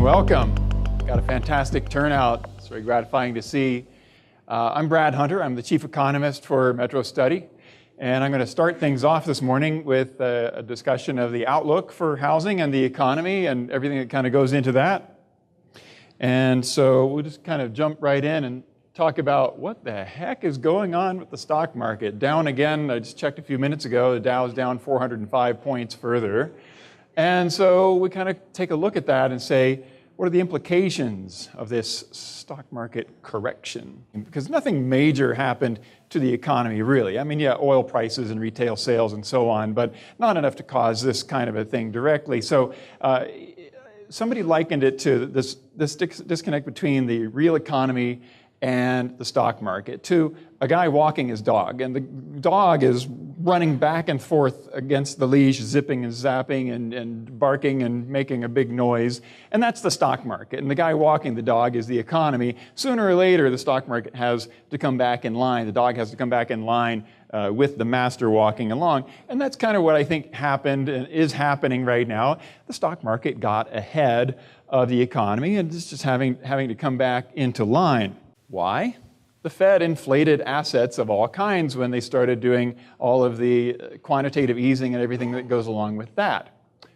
morning, welcome. Got a fantastic turnout. It's very gratifying to see. I'm Brad Hunter. I'm the chief economist for Metrostudy. And I'm going to start things off this morning with a discussion of the outlook for housing and the economy and everything that kind of goes into that. And so we'll just kind of jump right in and talk about what the heck is going on with the stock market. Down again, I just checked a few minutes ago, the Dow is down 405 points further. And so we kind of take a look at that and say, what are the implications of this stock market correction? Because nothing major happened to the economy, really. I mean, yeah, oil prices and retail sales and so on, but not enough to cause this kind of a thing directly. So somebody likened it to this disconnect between the real economy and the stock market, to a guy walking his dog, and the dog is running back and forth against the leash, zipping and zapping and barking and making a big noise, and that's the stock market. And the guy walking the dog is the economy. Sooner or later, the stock market has to come back in line. The dog has to come back in line with the master walking along, and that's kind of what I think happened and is happening right now. The stock market got ahead of the economy, and it's just having to come back into line. Why? The Fed inflated assets of all kinds when they started doing all of the quantitative easing and everything that goes along with that.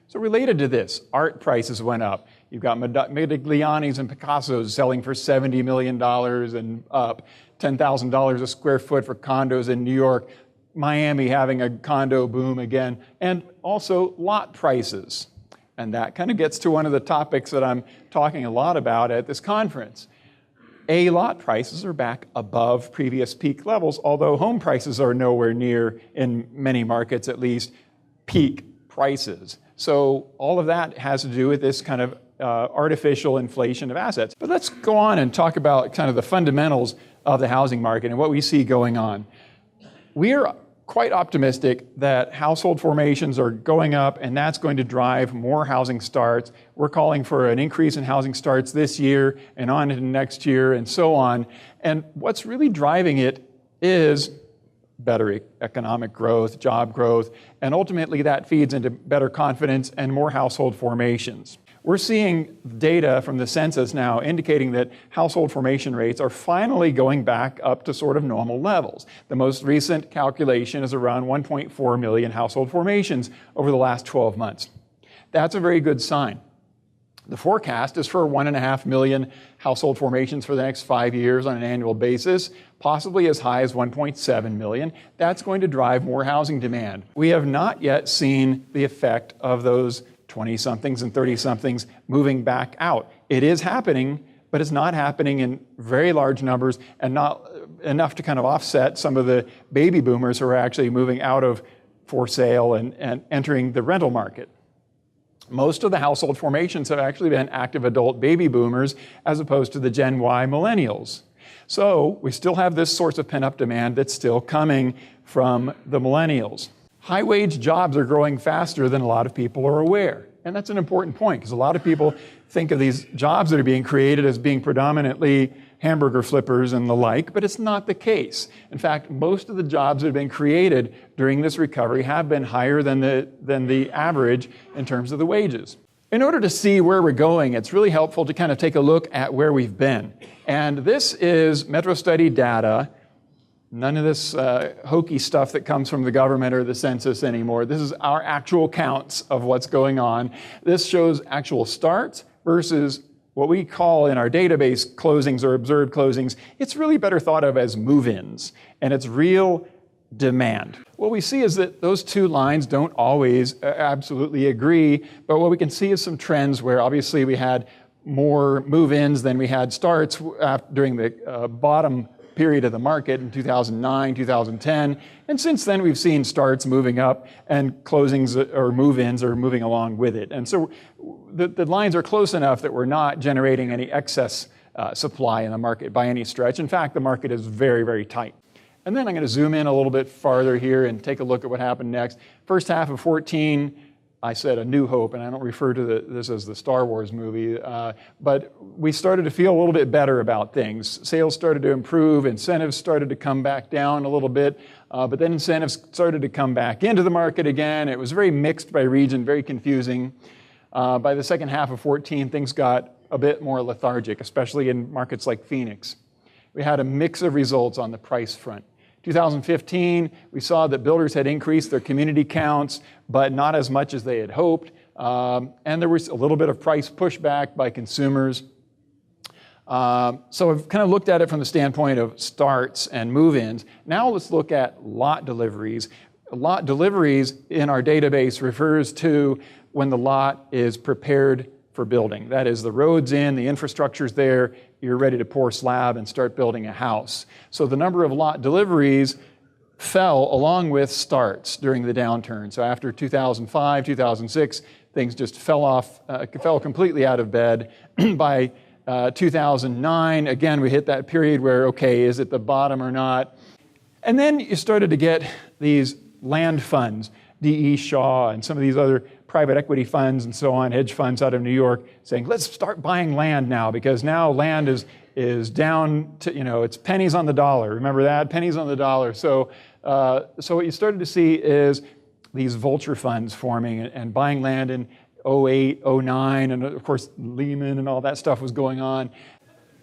So related to this, art prices went up. You've got Modigliani's and Picasso's selling for $70 million and up, $10,000 a square foot for condos in New York, Miami having a condo boom again, and also lot prices. And that kind of gets to one of the topics that I'm talking a lot about at this conference. Lot prices are back above previous peak levels, although home prices are nowhere near, in many markets at least, peak prices. So all of that has to do with this kind of artificial inflation of assets. But let's go on and talk about kind of the fundamentals of the housing market and what we see going on. We are quite optimistic that household formations are going up, and that's going to drive more housing starts. We're calling for an increase in housing starts this year and on into next year and so on. And what's really driving it is better economic growth, job growth, and ultimately that feeds into better confidence and more household formations. We're seeing data from the census now indicating that household formation rates are finally going back up to sort of normal levels. The most recent calculation is around 1.4 million household formations over the last 12 months. That's a very good sign. The forecast is for 1.5 million household formations for the next 5 years on an annual basis, possibly as high as 1.7 million. That's going to drive more housing demand. We have not yet seen the effect of those 20-somethings and 30-somethings moving back out. It is happening, but it's not happening in very large numbers and not enough to kind of offset some of the baby boomers who are actually moving out of for sale and entering the rental market. Most of the household formations have actually been active adult baby boomers as opposed to the Gen Y millennials. So we still have this source of pent-up demand that's still coming from the millennials. High-wage jobs are growing faster than a lot of people are aware. And that's an important point because a lot of people think of these jobs that are being created as being predominantly hamburger flippers and the like, but it's not the case. In fact, most of the jobs that have been created during this recovery have been higher than the average in terms of the wages. In order to see where we're going, it's really helpful to kind of take a look at where we've been. And this is Metrostudy data. None of this hokey stuff that comes from the government or the census anymore. This is our actual counts of what's going on. This shows actual starts versus what we call in our database closings or observed closings. It's really better thought of as move-ins, and it's real demand. What we see is that those two lines don't always absolutely agree, but what we can see is some trends where obviously we had more move-ins than we had starts during the bottom period of the market in 2009, 2010, and since then we've seen starts moving up and closings or move-ins are moving along with it. And so the lines are close enough that we're not generating any excess supply in the market by any stretch. In fact, the market is very, very tight. And then I'm going to zoom in a little bit farther here and take a look at what happened next. First half of 14, I said A New Hope, and I don't refer to this as the Star Wars movie, but we started to feel a little bit better about things. Sales started to improve, incentives started to come back down a little bit, but then incentives started to come back into the market again. It was very mixed by region, very confusing. By the second half of 14, things got a bit more lethargic, especially in markets like Phoenix. We had a mix of results on the price front. 2015, we saw that builders had increased their community counts, but not as much as they had hoped. And there was a little bit of price pushback by consumers. So I've kind of looked at it from the standpoint of starts and move-ins. Now let's look at lot deliveries. Lot deliveries in our database refers to when the lot is prepared for building. That is, the road's in, the infrastructure's there, you're ready to pour slab and start building a house. So the number of lot deliveries fell along with starts during the downturn. So after 2005, 2006, things just fell completely out of bed. By 2009, again, we hit that period where, okay, is it the bottom or not? And then you started to get these land funds, D.E. Shaw and some of these other private equity funds and so on, hedge funds out of New York, saying, let's start buying land now, because now land is down to, it's pennies on the dollar. Remember that? Pennies on the dollar. So what you started to see is these vulture funds forming and buying land in 08, 09, and of course Lehman and all that stuff was going on.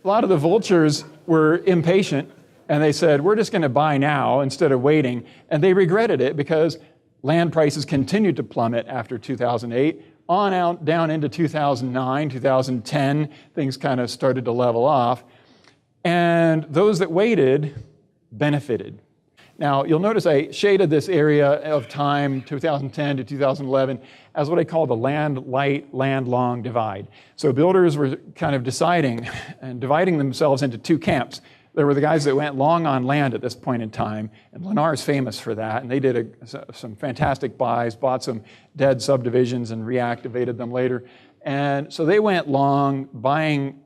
A lot of the vultures were impatient, and they said, we're just going to buy now instead of waiting. And they regretted it because land prices continued to plummet after 2008, on out down into 2009, 2010, things kind of started to level off. And those that waited benefited. Now, you'll notice I shaded this area of time, 2010 to 2011, as what I call the land-light, land-long divide. So builders were kind of deciding and dividing themselves into two camps. There were the guys that went long on land at this point in time, and Lennar's famous for that, and they did some fantastic buys, bought some dead subdivisions and reactivated them later. And so they went long, buying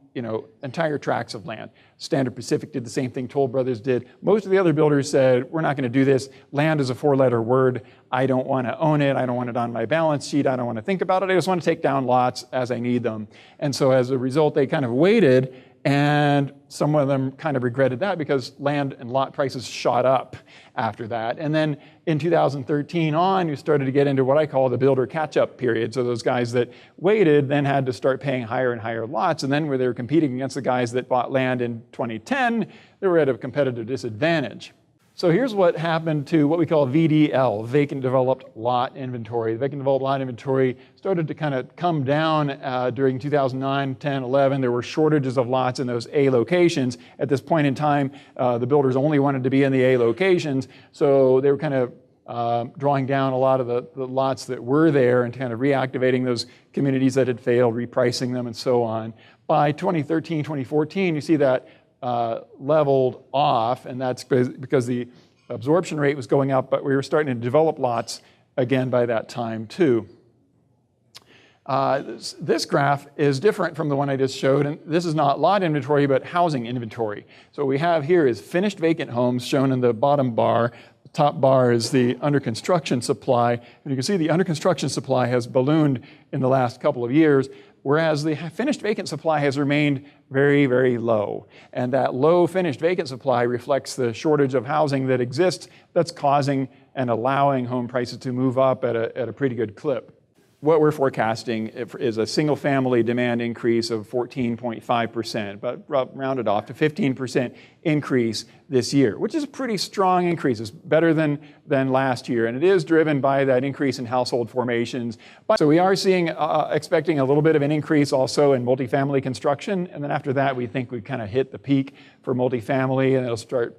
entire tracts of land. Standard Pacific did the same thing, Toll Brothers did. Most of the other builders said, we're not going to do this. Land is a four-letter word. I don't want to own it. I don't want it on my balance sheet. I don't want to think about it. I just want to take down lots as I need them. And so as a result, they kind of waited, and some of them kind of regretted that because land and lot prices shot up after that. And then in 2013 on, you started to get into what I call the builder catch-up period. So those guys that waited then had to start paying higher and higher lots. And then where they were competing against the guys that bought land in 2010, they were at a competitive disadvantage. So here's what happened to what we call VDL, vacant developed lot inventory. The vacant developed lot inventory started to kind of come down during 2009, 10, 11. There were shortages of lots in those A locations. At this point in time, the builders only wanted to be in the A locations, so they were kind of drawing down a lot of the lots that were there and kind of reactivating those communities that had failed, repricing them, and so on. By 2013, 2014, you see that leveled off, and that's because the absorption rate was going up, but we were starting to develop lots again by that time too. This graph is different from the one I just showed, and this is not lot inventory, but housing inventory. So what we have here is finished vacant homes shown in the bottom bar. The top bar is the under construction supply, and you can see the under construction supply has ballooned in the last couple of years, whereas the finished vacant supply has remained very, very low. And that low finished vacant supply reflects the shortage of housing that exists that's causing and allowing home prices to move up at a pretty good clip. What we're forecasting is a single family demand increase of 14.5%, but rounded off to 15% increase this year, which is a pretty strong increase. It's better than last year, and it is driven by that increase in household formations. So we are expecting a little bit of an increase also in multifamily construction, and then after that we think we kind of hit the peak for multifamily, and it'll start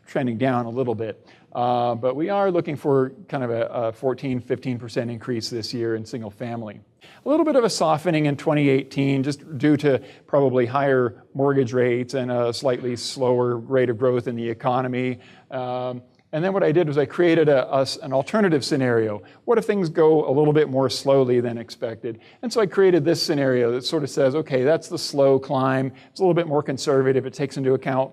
trending down a little bit. But we are looking for kind of a 14, 15% increase this year in single family. A little bit of a softening in 2018 just due to probably higher mortgage rates and a slightly slower rate of growth in the economy. And then what I did was I created an alternative scenario. What if things go a little bit more slowly than expected? And so I created this scenario that sort of says, okay, that's the slow climb. It's a little bit more conservative. It takes into account,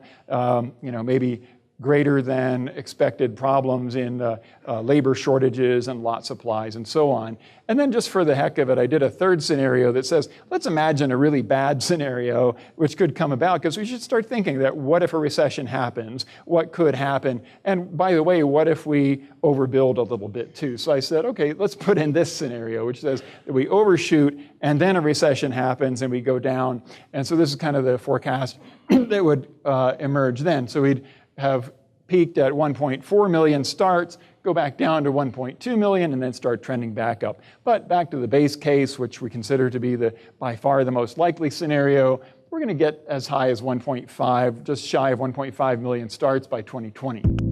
maybe greater than expected problems in labor shortages and lot supplies and so on. And then just for the heck of it, I did a third scenario that says, let's imagine a really bad scenario which could come about, because we should start thinking that what if a recession happens? What could happen? And by the way, what if we overbuild a little bit too? So I said, okay, let's put in this scenario, which says that we overshoot and then a recession happens and we go down. And so this is kind of the forecast that would emerge then. So we'd have peaked at 1.4 million starts, go back down to 1.2 million, and then start trending back up. But back to the base case, which we consider to be by far the most likely scenario, we're going to get as high as 1.5, just shy of 1.5 million starts by 2020.